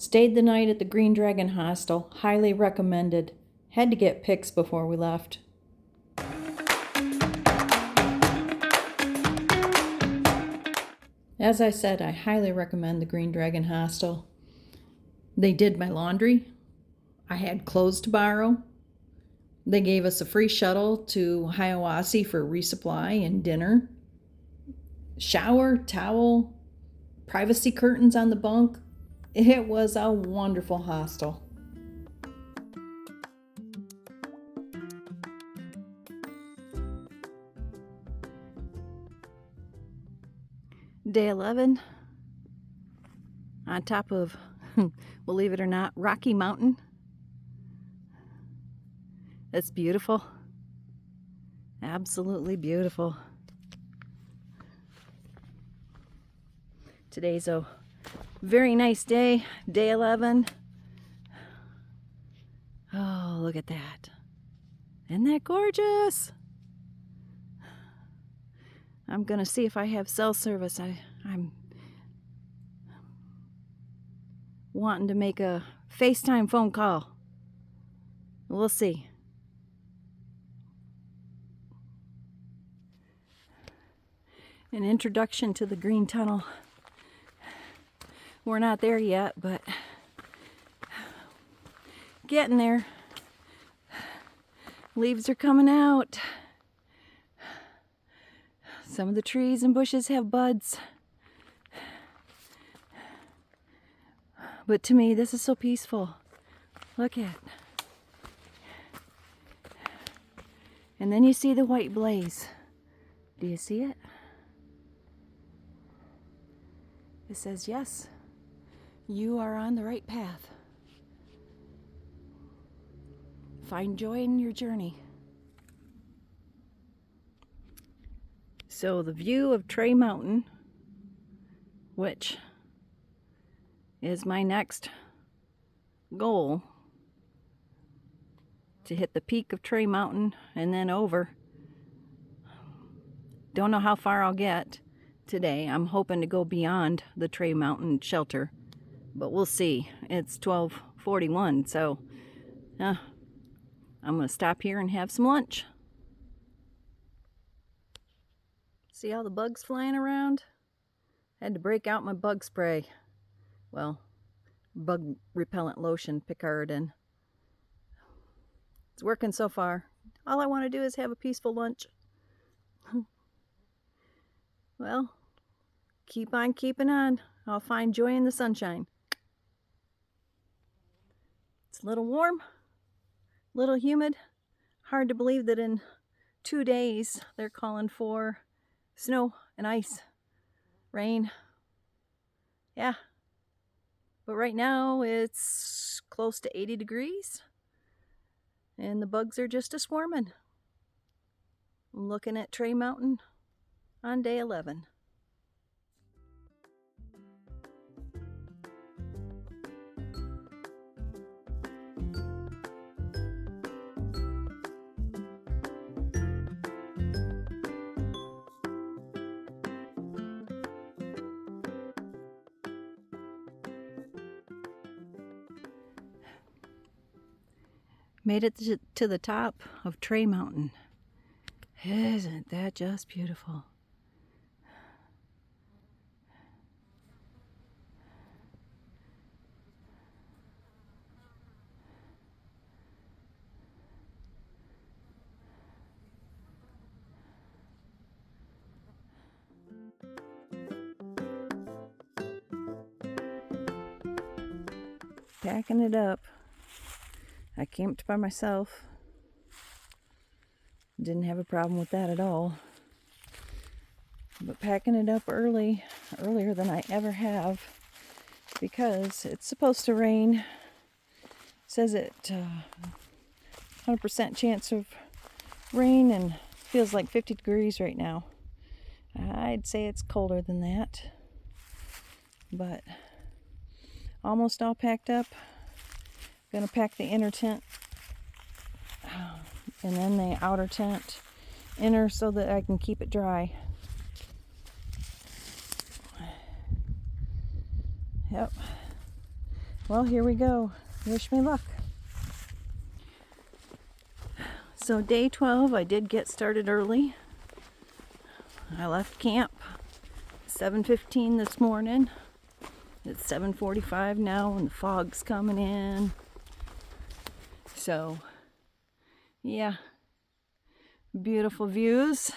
Stayed the night at the Green Dragon Hostel. Highly recommended. Had to get pics before we left. As I said, I highly recommend the Green Dragon Hostel. They did my laundry. I had clothes to borrow. They gave us a free shuttle to Hiawassee for resupply and dinner. Shower, towel, privacy curtains on the bunk. It was a wonderful hostel. Day 11 on top of, believe it or not, Rocky Mountain. It's beautiful. Absolutely beautiful. Today's a very nice day, day 11. Oh, look at that. Isn't that gorgeous? I'm gonna see if I have cell service. I'm wanting to make a FaceTime phone call. We'll see. An introduction to the Green Tunnel. We're not there yet, but getting there. Leaves are coming out. Some of the trees and bushes have buds. But to me, this is so peaceful. Look at. And then you see the white blaze. Do you see it? It says, yes, you are on the right path. Find joy in your journey. So the view of Tray Mountain, which is my next goal, to hit the peak of Tray Mountain and then over. Don't know how far I'll get today. I'm hoping to go beyond the Tray Mountain shelter, but we'll see. It's 12:41, so I'm gonna stop here and have some lunch. See all the bugs flying around? Had to break out my bug spray. Well, bug repellent lotion, Picard, and it's working so far. All I want to do is have a peaceful lunch. Well, keep on keeping on. I'll find joy in the sunshine. It's a little warm, a little humid. Hard to believe that in 2 days they're calling for snow and ice, rain. Yeah. But right now it's close to 80 degrees and the bugs are just a-swarming. I'm looking at Tray Mountain on day 11. Made it to the top of Tray Mountain. Isn't that just beautiful? Packing it up. I camped by myself. Didn't have a problem with that at all. But packing it up earlier than I ever have, because it's supposed to rain. It says it 100% chance of rain and feels like 50 degrees right now. I'd say it's colder than that. But almost all packed up. Gonna pack the inner tent and then the outer tent inner so that I can keep it dry. Yep. Well, here we go. Wish me luck. So day 12, I did get started early. I left camp 7:15 this morning. It's 7:45 now and the fog's coming in. So, yeah, beautiful views.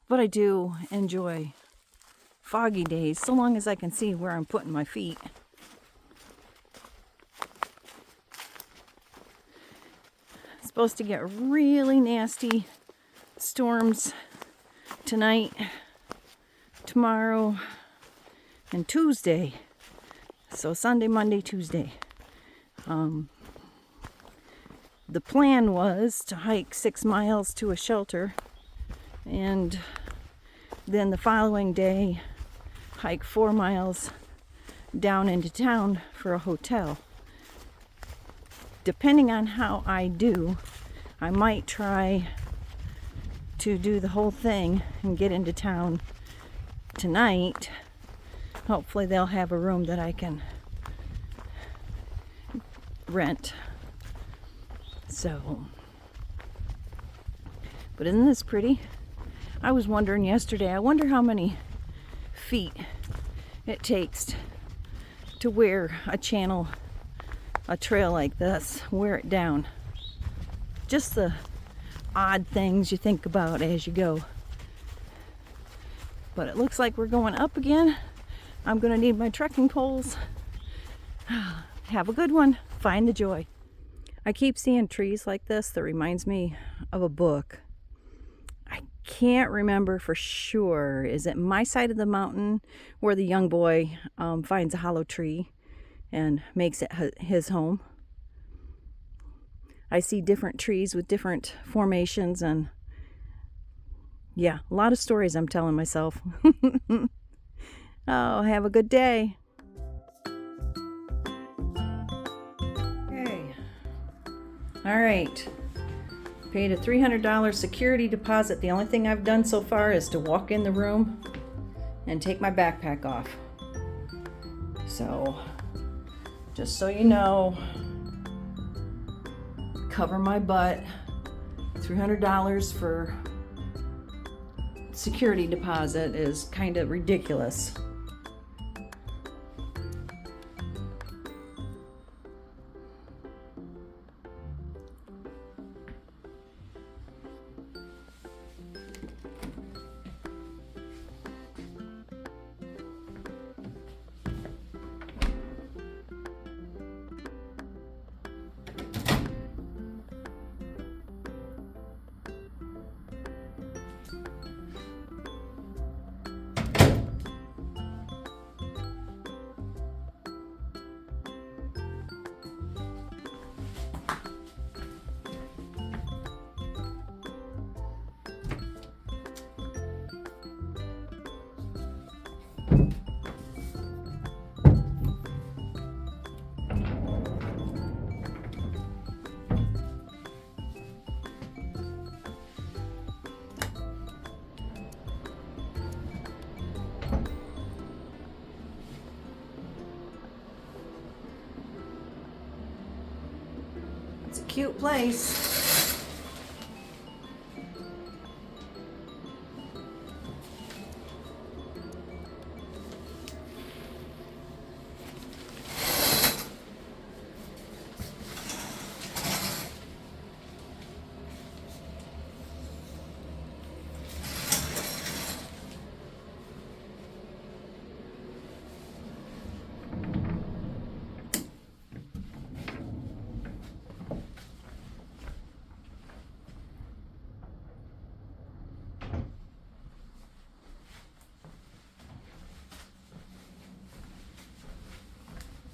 But I do enjoy foggy days so long as I can see where I'm putting my feet. It's supposed to get really nasty storms tonight, tomorrow, and Tuesday. So Sunday, Monday, Tuesday. The plan was to hike 6 miles to a shelter and then the following day hike 4 miles down into town for a hotel. Depending on how I do, I might try to do the whole thing and get into town tonight. Hopefully they'll have a room that I can rent. So, but isn't this pretty? I was wondering yesterday, I wonder how many feet it takes to wear a trail like this, wear it down. Just the odd things you think about as you go. But it looks like we're going up again. I'm gonna need my trekking poles. Have a good one. Find the joy. I keep seeing trees like this that reminds me of a book. I can't remember for sure. Is it My Side of the Mountain, where the young boy finds a hollow tree and makes it his home? I see different trees with different formations, and yeah, a lot of stories I'm telling myself. Oh, have a good day. Okay. All right. Paid a $300 security deposit. The only thing I've done so far is to walk in the room and take my backpack off. So, just so you know, cover my butt. $300 for security deposit is kind of ridiculous. It's a cute place.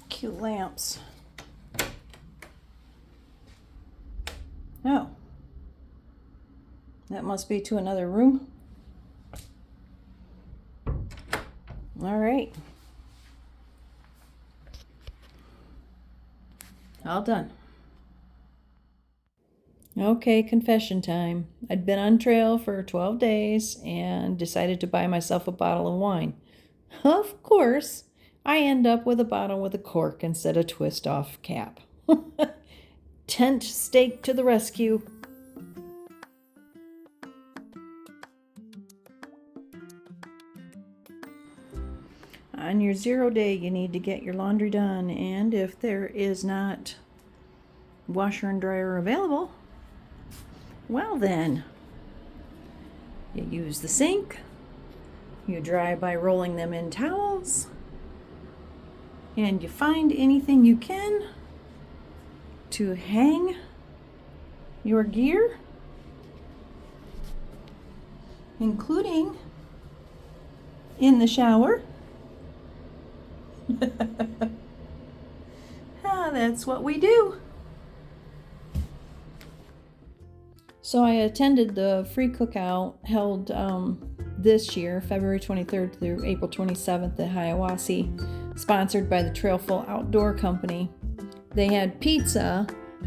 Cute lamps. Oh, that must be to another room. All right. All done. Okay, confession time. I'd been on trail for 12 days and decided to buy myself a bottle of wine. Of course, I end up with a bottle with a cork instead of twist-off cap. Tent stake to the rescue. On your 0 day, you need to get your laundry done, and if there is not washer and dryer available, well then, you use the sink, you dry by rolling them in towels, and you find anything you can to hang your gear, including in the shower. That's what we do. So I attended the free cookout held this year, February 23rd through April 27th at Hiawassee, sponsored by the Trailful Outdoor Company. They had pizza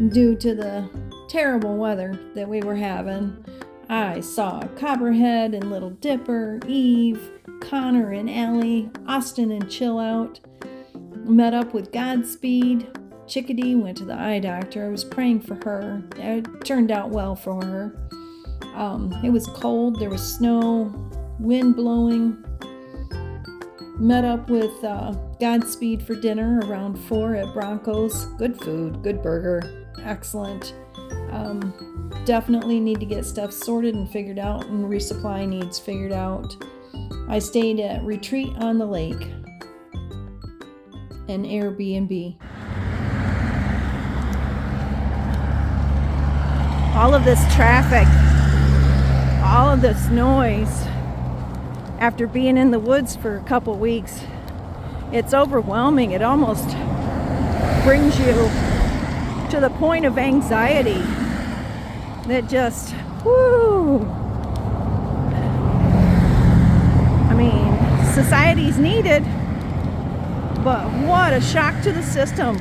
due to the terrible weather that we were having. I saw Copperhead and Little Dipper, Eve, Connor and Allie, Austin and Chill Out. Met up with Godspeed. Chickadee went to the eye doctor. I was praying for her. It turned out well for her. It was cold. There was snow, wind blowing. Met up with Godspeed for dinner around 4 at Bronco's. Good food, good burger, excellent. Definitely need to get stuff sorted and figured out, and resupply needs figured out. I stayed at Retreat on the Lake, an Airbnb. All of this traffic, all of this noise, after being in the woods for a couple weeks, it's overwhelming. It almost brings you to the point of anxiety that just, whoo. I mean, society's needed, but what a shock to the system.